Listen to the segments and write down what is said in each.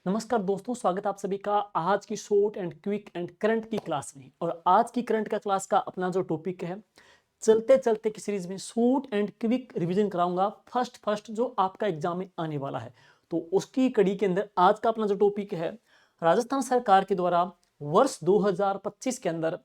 नमस्कार दोस्तों, स्वागत है आप सभी का आज की short and quick and current की क्लास में। और आज की करंट का क्लास का अपना जो टॉपिक है, चलते चलते की सीरीज में शॉर्ट एंड क्विक रिवीजन कराऊंगा फर्स्ट जो आपका एग्जाम में आने वाला है। तो उसकी कड़ी के अंदर आज का अपना जो टॉपिक है, राजस्थान सरकार के द्वारा वर्ष 2025 के अंदर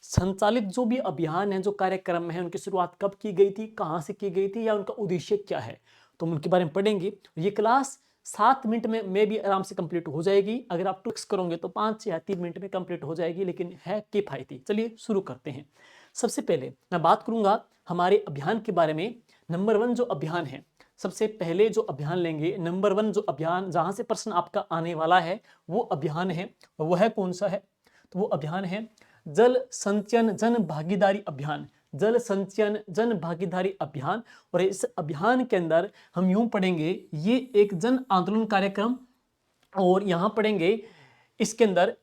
संचालित जो भी अभियान है, जो कार्यक्रम है, उनकी शुरुआत कब की गई थी, कहाँ से की गई थी या उनका उद्देश्य क्या है, तो हम उनके बारे में पढ़ेंगे। ये क्लास 7 मिनट में भी आराम से कंप्लीट हो जाएगी। अगर आप ट्रिक्स करोगे तो 5 या 3 मिनट में कंप्लीट हो जाएगी, लेकिन है किफायती। चलिए शुरू करते हैं। सबसे पहले मैं बात करूंगा हमारे अभियान के बारे में। नंबर 1 जो अभियान है, सबसे पहले जो अभियान लेंगे, नंबर 1 जो अभियान जहां से प्रश्न आपका आने वाला है, वो अभियान है, वो है कौन सा है? तो वो अभियान है जल संचयन जन भागीदारी अभियान। जल संचयन जन भागीदारी अभियान। और इस अभियान के अंदर हम यूं पढ़ेंगे, ये एक जन आंदोलन कार्यक्रम। और यहां पढ़ेंगे इसके अंदर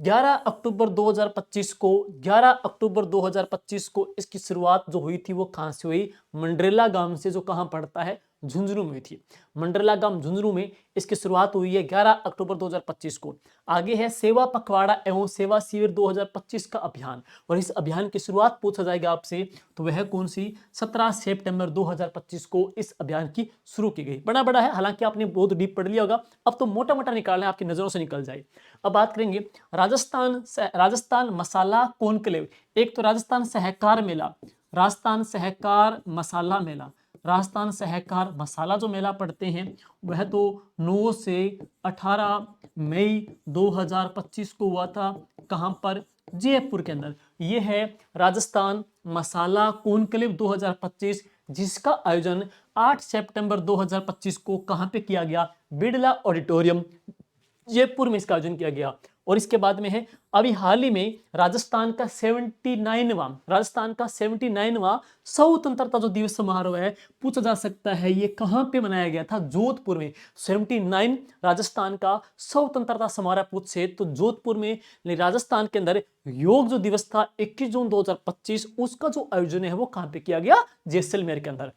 11 अक्टूबर 2025 को 11 अक्टूबर 2025 को इसकी शुरुआत जो हुई थी वो कहां से हुई? मंडरेला गांव से, जो कहां पड़ता है? झुंझुनू में थी। मंडरेला गांव झुंझुनू में इसकी शुरुआत हुई है 11 अक्टूबर 2025 को। आगे है सेवा पखवाड़ा एवं सेवा शिविर 2025 का अभियान। और इस अभियान की शुरुआत पूछा जाएगा आपसे, तो वह कौन सी? 17 सितंबर 2025 को इस अभियान की शुरू की गई। बड़ा है, हालांकि आपने बहुत डीप पढ़ लिया होगा, अब तो मोटा मोटा निकालना है, आपकी नजरों से निकल जाए। अब बात करेंगे राजस्थान मसाला कॉन्क्लेव। एक तो राजस्थान सहकार मेला, राजस्थान सहकार मसाला मेला, राजस्थान सहकार मसाला जो मेला पढ़ते हैं, वह तो 9 से 18 मई 2025 को हुआ था। कहां पर? जयपुर के अंदर। यह है राजस्थान मसाला कॉन्क्लेव 2025, जिसका आयोजन 8 सितंबर 2025 को कहां पे किया गया? बिड़ला ऑडिटोरियम, जयपुर में इसका आयोजन किया गया। और इसके बाद में है अभी हाल ही में राजस्थान का 79वां स्वतंत्रता जो दिवस समारोह है, पूछा जा सकता है ये कहां पे मनाया गया था? जोधपुर में। 79 राजस्थान का स्वतंत्रता समारोह पूछे तो जोधपुर में, राजस्थान के अंदर योग जो दिवस था 21 जून 2025, उसका जो आयोजन है वो कहां पे किया गया? जैसलमेर के अंदर।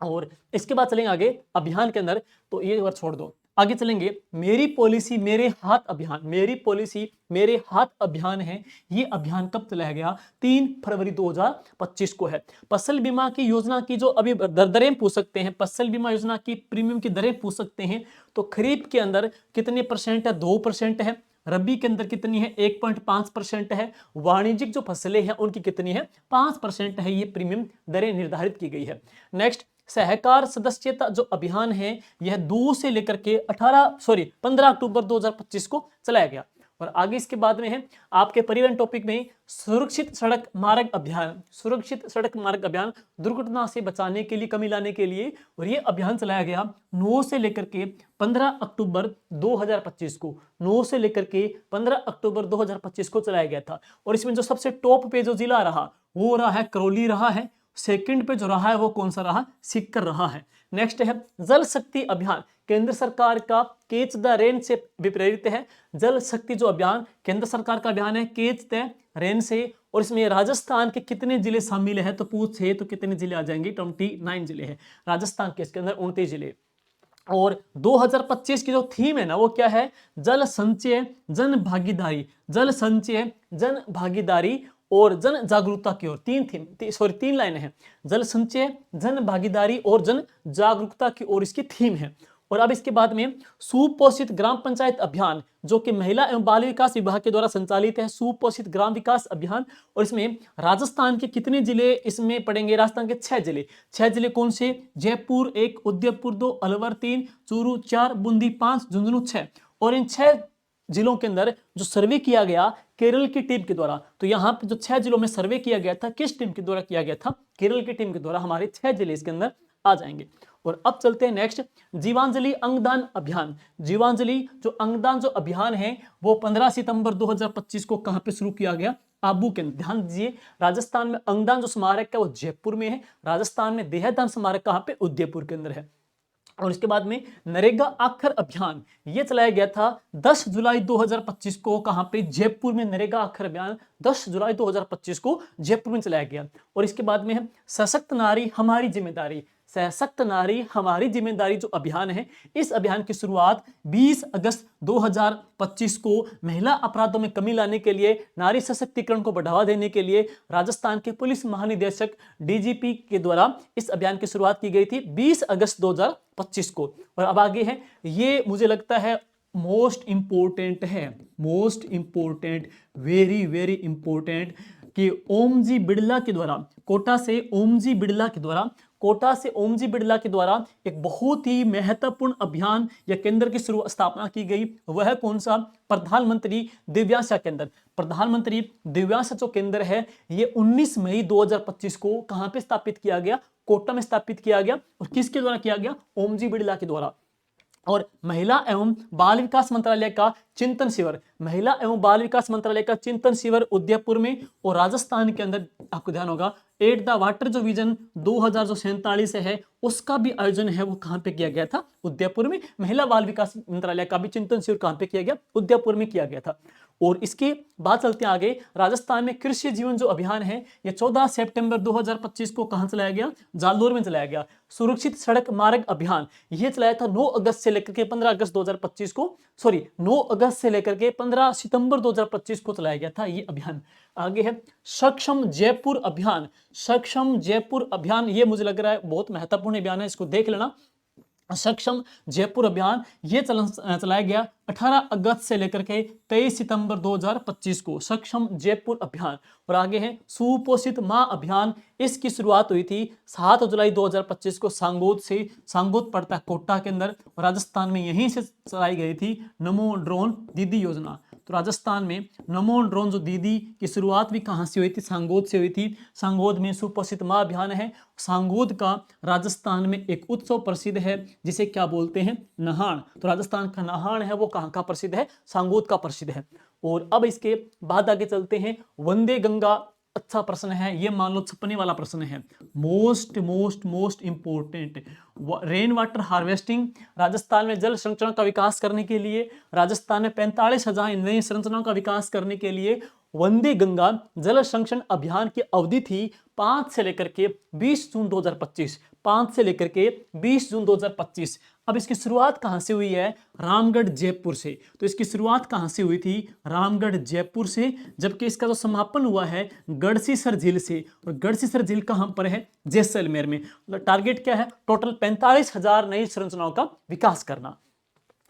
और इसके बाद चलेंगे आगे अभियान के अंदर, तो ये बार छोड़ दो, आगे चलेंगे। मेरी पॉलिसी मेरे हाथ अभियान। मेरी पॉलिसी मेरे हाथ अभियान है। ये अभियान कब चलाया गया? 3 फरवरी 2025 को है। फसल बीमा की योजना की जो अभी दरें पूछ सकते हैं, फसल बीमा योजना की प्रीमियम की दरें पूछ सकते हैं। तो खरीफ के अंदर कितने परसेंट है? 2% है। रबी के अंदर कितनी है? 1.5% है। वाणिज्यिक जो फसलें हैं उनकी कितनी है? 5% है। ये प्रीमियम दरें निर्धारित की गई है। नेक्स्ट, सहकार सदस्यता जो अभियान है, यह 2 से लेकर के 15 अक्टूबर 2025 को चलाया गया। और आगे इसके बाद में है आपके परिवहन टॉपिक में सुरक्षित सड़क मार्ग अभियान। सुरक्षित सड़क मार्ग अभियान दुर्घटना से बचाने के लिए, कमी लाने के लिए। और ये अभियान चलाया गया 9 से लेकर के 15 अक्टूबर 2025 को। 9 से लेकर के 15 अक्टूबर 2025 को चलाया गया था। और इसमें जो सबसे टॉप पे जो जिला रहा वो रहा है करौली रहा है। सेकंड पे जो रहा है वो कौन सा रहा? सीकर रहा है। नेक्स्ट है जल शक्ति अभियान। केंद्र सरकार का कैच द रेन से विप्रेरित है। जल शक्ति जो अभियान केंद्र सरकार का अभियान है, कैच द रेन से। और इसमें राजस्थान के कितने जिले शामिल है? तो पूछे तो कितने जिले आ जाएंगे? 29 जिले हैं राजस्थान के, इसके अंदर 29 जिले। और 2025 की जो थीम है ना, वो क्या है? जल संचय जन भागीदारी। जल संचय जन भागीदारी और जन जागरूकता की ओर। 3 लाइनें हैं। जल संचय जन भागीदारी और जन जागरूकता की ओर इसकी थीम है। और अब इसके बाद में सुपोषित ग्राम पंचायत अभियान, जो कि महिला एवं बाल विकास विभाग के द्वारा संचालित है। सुपोषित ग्राम विकास अभियान। और इसमें राजस्थान के कितने जिले इसमें पड़ेंगे? राजस्थान के 6 जिले। 6 जिले कौन से? जयपुर 1, उदयपुर 2, अलवर 3, चूरू 4, बूंदी 5, झुंझुनू 6। और इन 6 जिलों के अंदर जो सर्वे किया गया केरल की टीम के द्वारा, तो यहाँ पे जो 6 जिलों में सर्वे किया गया था, किस टीम के द्वारा किया गया था? केरल की टीम के द्वारा। हमारे 6 जिले इसके अंदर आ जाएंगे। और अब चलते हैं नेक्स्ट, जीवांजलि अंगदान अभियान। जीवांजलि जो अंगदान जो अभियान है वो 15 सितंबर 2025 को कहां पे शुरू किया गया? आबू के। ध्यान दीजिए, राजस्थान में अंगदान जो स्मारक है वो जयपुर में है। राजस्थान में देहदान स्मारक कहां पे? उदयपुर के अंदर है। और इसके बाद में नरेगा आखर अभियान, यह चलाया गया था 10 जुलाई 2025 को। कहां पे? जयपुर में। नरेगा आखर अभियान 10 जुलाई 2025 को जयपुर में चलाया गया। और इसके बाद में है सशक्त नारी हमारी जिम्मेदारी। सशक्त नारी हमारी जिम्मेदारी जो अभियान है, इस अभियान की शुरुआत 20 अगस्त 2025 को महिला अपराधों में कमी लाने के लिए, नारी सशक्तिकरण को बढ़ावा देने के लिए राजस्थान के पुलिस महानिदेशक डीजीपी के द्वारा इस अभियान की शुरुआत की गई थी 20 अगस्त 2025 को। और अब आगे है, ये मुझे लगता है मोस्ट इंपोर्टेंट है, most important, very very important, कि ओमजी बिड़ला के द्वारा, कोटा से ओमजी बिड़ला के द्वारा, कोटा से ओमजी बिड़ला के द्वारा एक बहुत ही महत्वपूर्ण अभियान या केंद्र की स्थापना की गई। वह कौन सा? प्रधानमंत्री दिव्यांशा केंद्र। प्रधानमंत्री दिव्यांशा जो केंद्र है, ये 19 मई 2025 को कहां पे स्थापित किया गया? कोटा में स्थापित किया गया। और किसके द्वारा किया गया? ओमजी बिड़ला के द्वारा। और महिला एवं बाल विकास मंत्रालय का चिंतन शिविर, महिला एवं बाल विकास मंत्रालय का चिंतन शिविर उदयपुर में और राजस्थान के अंदर, आपको ध्यान होगा, एट द वाटर जो विजन 2047 है, उसका भी आयोजन है वो कहां पे किया गया था? उदयपुर में। महिला बाल विकास मंत्रालय का भी चिंतन शिविर कहां पे किया गया? उदयपुर में किया गया था। और इसके बाद चलते हैं आगे, राजस्थान में कृषि जीवन जो अभियान है, ये 14 सितंबर 2025 को कहां चलाया गया? जालोर में चलाया गया। सुरक्षित सड़क मार्ग अभियान, यह चलाया था 9 अगस्त से लेकर के 15 अगस्त 2025 को, 9 अगस्त से लेकर के 15 सितंबर 2025 को चलाया गया था ये अभियान। आगे है सक्षम जयपुर अभियान। सक्षम जयपुर अभियान, ये मुझे लग रहा है बहुत महत्वपूर्ण अभियान है, इसको देख लेना। सक्षम जयपुर अभियान ये चलाया गया 18 अगस्त से लेकर के 23 सितंबर 2025 को, सक्षम जयपुर अभियान। और आगे है सुपोषित मां अभियान, इसकी शुरुआत हुई थी 7 जुलाई 2025 को सांगोद से। सांगोद पड़ता है कोटा के अंदर, और राजस्थान में यहीं से चलाई गई थी नमो ड्रोन दीदी योजना। तो राजस्थान में नमो ड्रोन जो दीदी की शुरुआत भी कहां से हुई थी? सांगोद से हुई थी। सांगोद में सुपोषित मां अभियान है। सांगोद का राजस्थान में एक उत्सव प्रसिद्ध है जिसे क्या बोलते हैं? नहान। तो राजस्थान का नहान है वो कहां का प्रसिद्ध है? सांगोद का प्रसिद्ध है। और अब इसके बाद आगे चलते हैं, वंदे गंगा। अच्छा प्रश्न है ये, मान लो छपने वाला प्रश्न है, most most most important. Rain water harvesting, Rajasthan में जल संरचना का विकास करने के लिए, राजस्थान में 45,000 नई संरचनाओं का विकास करने के लिए वंदे गंगा जल संरक्षण अभियान की अवधि थी 5 से लेकर के 20 जून 2025, 5 से लेकर के 20 जून 2025। अब इसकी शुरुआत कहां से हुई है? रामगढ़ जयपुर से। तो इसकी शुरुआत कहां से हुई थी? रामगढ़ जयपुर से, जबकि इसका जो समापन हुआ है गढ़सीसर झील से। और गढ़सीसर झील कहां पर है? जैसलमेर में। टारगेट क्या है? टोटल 45,000 नई संरचनाओं का विकास करना।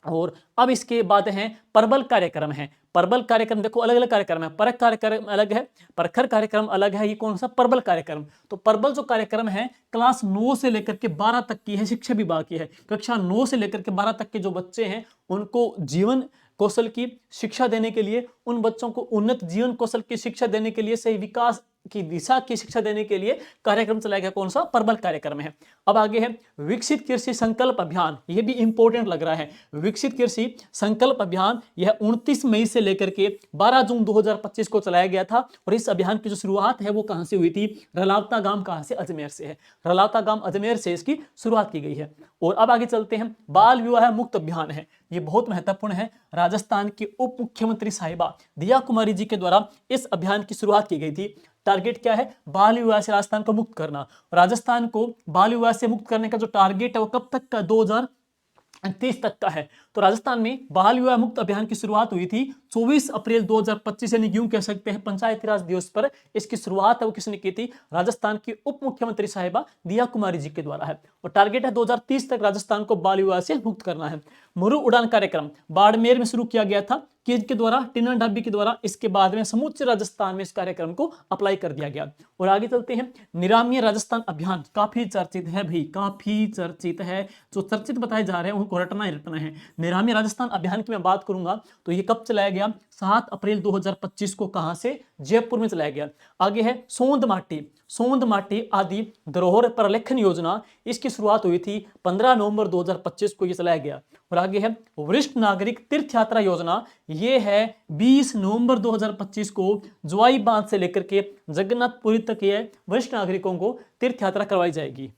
और अब इसके बाद है परबल कार्यक्रम है। परबल कार्यक्रम देखो अलग अलग कार्यक्रम है, परख कार्यक्रम अलग है, परखर कार्यक्रम अलग है, ये कौन सा? परबल कार्यक्रम। तो परबल जो कार्यक्रम है क्लास 9 से लेकर के 12 तक की है, शिक्षा विभाग की है। कक्षा 9 से लेकर के 12 तक के जो बच्चे हैं उनको जीवन कौशल की शिक्षा देने के लिए, उन बच्चों को उन्नत जीवन कौशल की शिक्षा देने के लिए, सही विकास की दिशा की शिक्षा देने के लिए कार्यक्रम चलाया गया। कौन सा? परबल कार्यक्रम है। अब आगे है विकसित कृषि संकल्प अभियान, यह भी इंपॉर्टेंट लग रहा है। विकसित कृषि संकल्प अभियान यह 29 मई से लेकर के 12 जून 2025 को चलाया गया था। और इस अभियान की जो शुरुआत है वो कहां से हुई थी? रलावता गांव कहां से? अजमेर से है। रलावता गांव अजमेर से इसकी शुरुआत की गई है। और अब आगे चलते हैं, बाल विवाह मुक्त अभियान है, ये बहुत महत्वपूर्ण है। राजस्थान की उप मुख्यमंत्री साहिबा दिया कुमारी जी के द्वारा इस अभियान की शुरुआत की गई थी। टारगेट क्या है? बाल विवाह से राजस्थान को मुक्त करना। राजस्थान को बाल विवाह से मुक्त करने का जो टारगेट है वो कब तक का? 2030 तक का है। तो राजस्थान में बाल विवाह मुक्त अभियान की शुरुआत हुई थी 24 अप्रैल 2025, यानी यूं कह सकते हैं पंचायती राज दिवस पर इसकी शुरुआत है वो किसने की थी? राजस्थान की उप मुख्यमंत्री साहिबा दिया कुमारी जी के द्वारा है। और टारगेट है 2030 तक राजस्थान को बाल विवाह से मुक्त करना है। मुरु उड़ान कार्यक्रम बाड़मेर में शुरू किया गया था किसके द्वारा? टिना डाबी के द्वारा। इसके बाद में समूचे राजस्थान में इस कार्यक्रम को अप्लाई कर दिया गया। और आगे चलते हैं, निरामय राजस्थान अभियान काफी चर्चित है भाई, काफी चर्चित है। जो चर्चित बताए जा रहे हैं उनको रटना ही रटना है। निरामय राजस्थान अभियान की मैं बात करूंगा तो ये कब चलाया गया? 7 अप्रैल 2025 को। कहां से? जयपुर में चलाया गया। आगे है सोंद माटी, सोंद माटी आदि धरोहर प्रलेखन योजना, इसकी शुरुआत हुई थी 15 नवंबर 2025 को ये चलाया गया। और आगे है वरिष्ठ नागरिक तीर्थ यात्रा योजना, ये है 20 नवंबर 2025 को जोई बांध से लेकर के जगन्नाथपुरी तक ये वरिष्ठ नागरिकों को तीर्थ यात्रा करवाई जाएगी।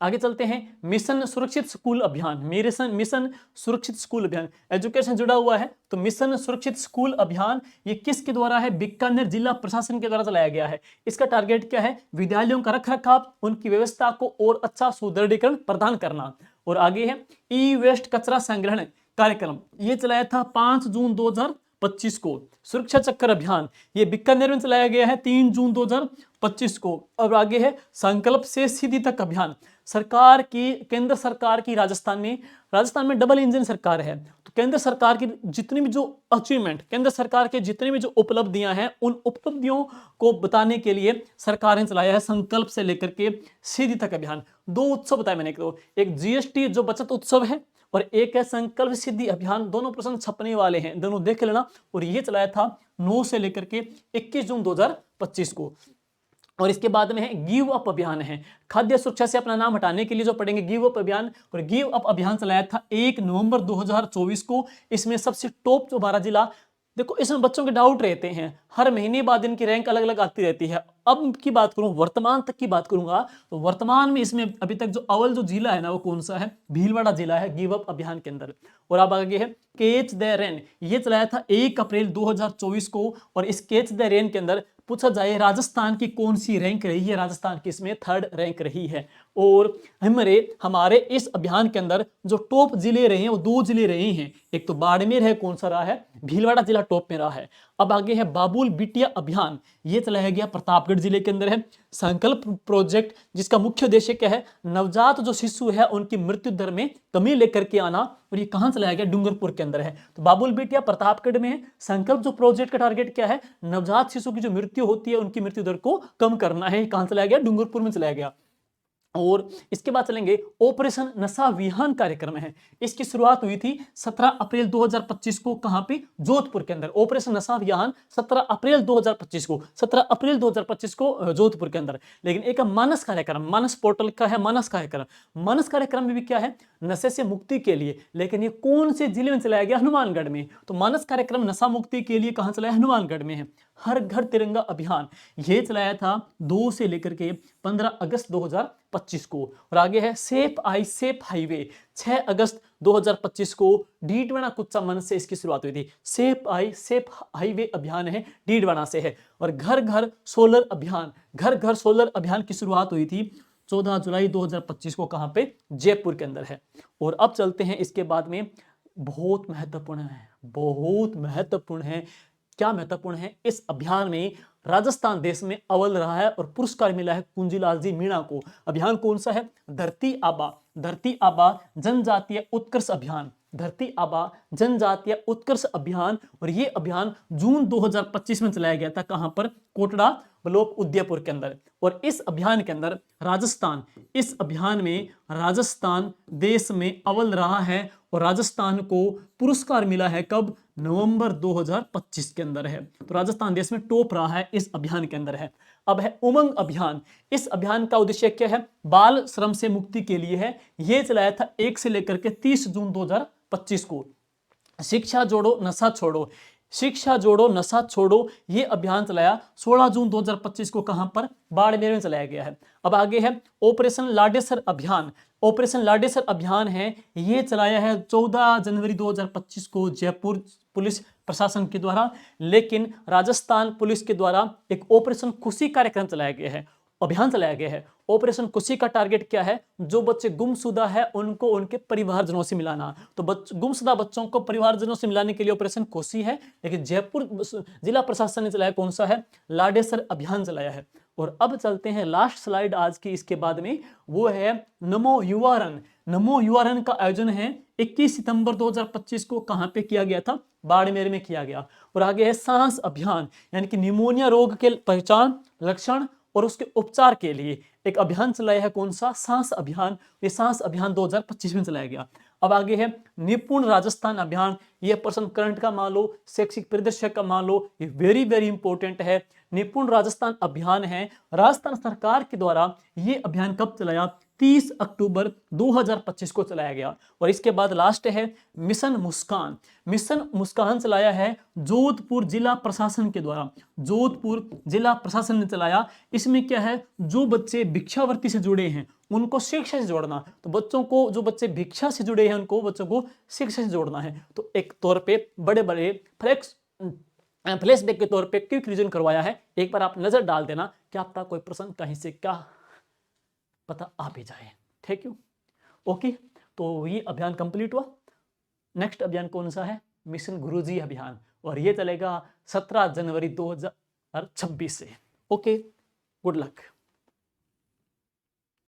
आगे चलते हैं, मिशन सुरक्षित स्कूल अभियान। मिशन सुरक्षित स्कूल अभियान, एजुकेशन जुड़ा हुआ है, तो मिशन सुरक्षित स्कूल अभियान ये किसके द्वारा है? बीकानेर जिला प्रशासन के द्वारा चलाया गया है। इसका टारगेट क्या है? विद्यालयों का रखरखाव, उनकी व्यवस्था को और अच्छा सुदृढ़ीकरण प्रदान करना। और आगे है ई वेस्ट कचरा संग्रहण कार्यक्रम, ये चलाया था 5 जून 2025 को। सुरक्षा चक्र अभियान ये बीकानेर में चलाया गया है 3 जून 2025 को। और आगे है संकल्प से सिद्धि तक अभियान, केंद्र सरकार की राजस्थान में डबल इंजन सरकार है, तो केंद्र सरकार की जितनी भी जो अचीवमेंट, केंद्र सरकार के जितनी भी जो उपलब्धियां हैं, उन उपलब्धियों को बताने के लिए सरकार ने चलाया है संकल्प से लेकर के सिद्धि तक अभियान। 2 उत्सव बताए मैंने, एक जीएसटी जो बचत उत्सव है और एक है संकल्प सिद्धि अभियान। दोनों प्रश्न छपने वाले हैं, दोनों देख लेना। और ये चलाया था 9 से लेकर के 21 जून 2025 को। और इसके बाद में है गिव अप अभियान है, खाद्य सुरक्षा से अपना नाम हटाने के लिए जो पढ़ेंगे गिव अप अभियान। और गिव अप अभियान चलाया था 1 नवंबर 2024 को। इसमें सबसे टॉप जो 12 जिला, देखो इसमें बच्चों के डाउट रहते हैं, हर महीने बाद इनकी रैंक अलग अलग आती रहती है। अब की बात करूं, वर्तमान तक की बात करूंगा, तो वर्तमान में इसमें अभी तक जो अव्वल जो जिला है ना, वो कौन सा है? भीलवाड़ा जिला है गिव अप अभियान के अंदर। और अब आगे है कैच द रेन, ये चलाया था 1 अप्रैल 2024 को। और इस कैच द रेन के अंदर पूछा जाए राजस्थान की कौन सी रैंक रही है? राजस्थान की इसमें 3rd रैंक रही है। और हमारे इस अभियान के अंदर जो टॉप जिले रहे हैं वो 2 जिले रहे हैं, एक तो बाड़मेर है, कौन सा रहा है? भीलवाड़ा जिला टॉप में रहा है। अब आगे है बाबुल बिटिया अभियान, ये चलाया गया प्रतापगढ़ जिले के अंदर है। संकल्प प्रोजेक्ट जिसका मुख्य उद्देश्य क्या है? नवजात जो शिशु है उनकी मृत्यु दर में कमी लेकर के आना। और ये कहां चलाया गया? डूंगरपुर के अंदर है। तो बाबुल बिटिया प्रतापगढ़ में है। संकल्प जो प्रोजेक्ट का टारगेट क्या है? नवजात शिशु की जो मृत्यु होती है उनकी मृत्यु दर को कम करना है। कहां चलाया गया? डूंगरपुर में चलाया गया। और इसके बाद चलेंगे ऑपरेशन नशा विहान कार्यक्रम है। इसकी शुरुआत हुई थी 17 अप्रैल 2025 को। कहां पे? जोधपुर के अंदर। ऑपरेशन नशा विहान 17 अप्रैल 2025 को, 17 अप्रैल 2025 को जोधपुर के अंदर। लेकिन एक मानस कार्यक्रम, मानस पोर्टल का है मानस कार्यक्रम। मानस कार्यक्रम में भी क्या है? नशे से मुक्ति के लिए। लेकिन ये कौन से जिले में चलाया गया? हनुमानगढ़ में। तो मानस कार्यक्रम नशा मुक्ति के लिए कहां चलाया? हनुमानगढ़ में है। हर घर तिरंगा अभियान ये चलाया था 2 से लेकर के 15 अगस्त 2025 को। और आगे है सेफ आई सेफ हाईवे, 6 अगस्त 2025 को डीडवाना कुच्चा मन से इसकी शुरुआत हुई थी। सेफ आई सेफ हाईवे अभियान है, डीडवाना से है। और घर घर सोलर अभियान, घर घर सोलर अभियान की शुरुआत हुई थी 14 जुलाई 2025 को। कहां पे? जयपुर के अंदर है। और अब चलते हैं इसके बाद में, बहुत महत्वपूर्ण है, बहुत महत्वपूर्ण है। क्या महत्वपूर्ण है? इस अभियान में राजस्थान देश में अव्वल रहा है और पुरस्कार मिला है कुंजीलाल जी मीणा को। अभियान कौन सा है? धरती आबा जनजातीय उत्कर्ष अभियान, धरती आबा जनजातीय उत्कर्ष अभियान। और ये अभियान जून 2025 में चलाया गया था। कहां पर? कोटड़ा ब्लॉक उदयपुर के अंदर। और इस अभियान के अंदर राजस्थान, इस अभियान में राजस्थान देश में अव्वल रहा है। और राजस्थान को पुरस्कार मिला है कब? नवंबर 2025 के अंदर है। तो राजस्थान देश में टॉप रहा है इस अभियान के अंदर है। अब है उमंग अभियान। इस अभियान का उद्देश्य क्या है? बाल श्रम से मुक्ति के लिए है। यह चलाया था 1 से लेकर के 30 जून 2025 को। शिक्षा जोड़ो नशा छोड़ो, शिक्षा जोड़ो नशा छोड़ो, ये अभियान चलाया 16 जून 2025 को। कहां पर? बाड़मेर में चलाया गया है। अब आगे है ऑपरेशन लाडेसर अभियान। ऑपरेशन लाडेसर अभियान है, ये चलाया है 14 जनवरी 2025 को जयपुर पुलिस प्रशासन के द्वारा। लेकिन राजस्थान पुलिस के द्वारा एक ऑपरेशन खुशी कार्यक्रम चलाया गया है, अभियान चलाया गया है। ऑपरेशन खुशी का टारगेट क्या है? जो बच्चे गुमशुदा है उनको उनके परिवारजनों से मिलाना। तो गुमशुदा बच्चों को परिवारजनों से मिलाने के लिए ऑपरेशन खुशी है। लेकिन जयपुर जिला प्रशासन ने चलाया कौन सा है? लाडेसर अभियान चलाया है। और अब चलते हैं लास्ट स्लाइड आज की, इसके बाद में वो है नमो युवा रन। नमो युवा रन का आयोजन है 21 सितंबर 2025 को। कहां पे किया गया था? बाड़मेर में किया गया। और आगे है सांस अभियान, यानी कि निमोनिया रोग के पहचान, लक्षण और उसके उपचार के लिए एक अभियान चलाया है। कौन सा? सांस अभियान। ये सांस अभियान 2025 में चलाया गया। अब आगे है निपुण राजस्थान अभियान। ये प्रश्न करंट का मान लो, शैक्षिक परिदृश्य का मान लो, ये वेरी वेरी इंपॉर्टेंट है। निपुण राजस्थान अभियान है, राजस्थान सरकार के द्वारा ये अभियान कब चलाया? 30 अक्टूबर 2025 को चलाया गया। और इसके बाद लास्ट है मिशन मुस्कान। मिशन मुस्कान चलाया है जोधपुर जिला प्रशासन के द्वारा, जोधपुर जिला प्रशासन ने चलाया। इसमें क्या है, जो बच्चे भिक्षावृत्ति से जुड़े हैं उनको शिक्षा से जोड़ना। तो बच्चों को, जो बच्चे भिक्षा से जुड़े हैं उनको, बच्चों को शिक्षा से जोड़ना है। तो एक तौर पे बड़े बड़े फ्लैशबैक के तौर पे क्विक रिवीजन करवाया है। एक बार आप नजर डाल देना, क्या आपका कोई प्रश्न कहीं से क्या पता आ भी जाए। Thank you. ओके, तो ये अभियान कंप्लीट हुआ। नेक्स्ट अभियान कौन सा है, मिशन गुरुजी अभियान, और ये चलेगा 17 जनवरी 2026 से। Okay, good luck.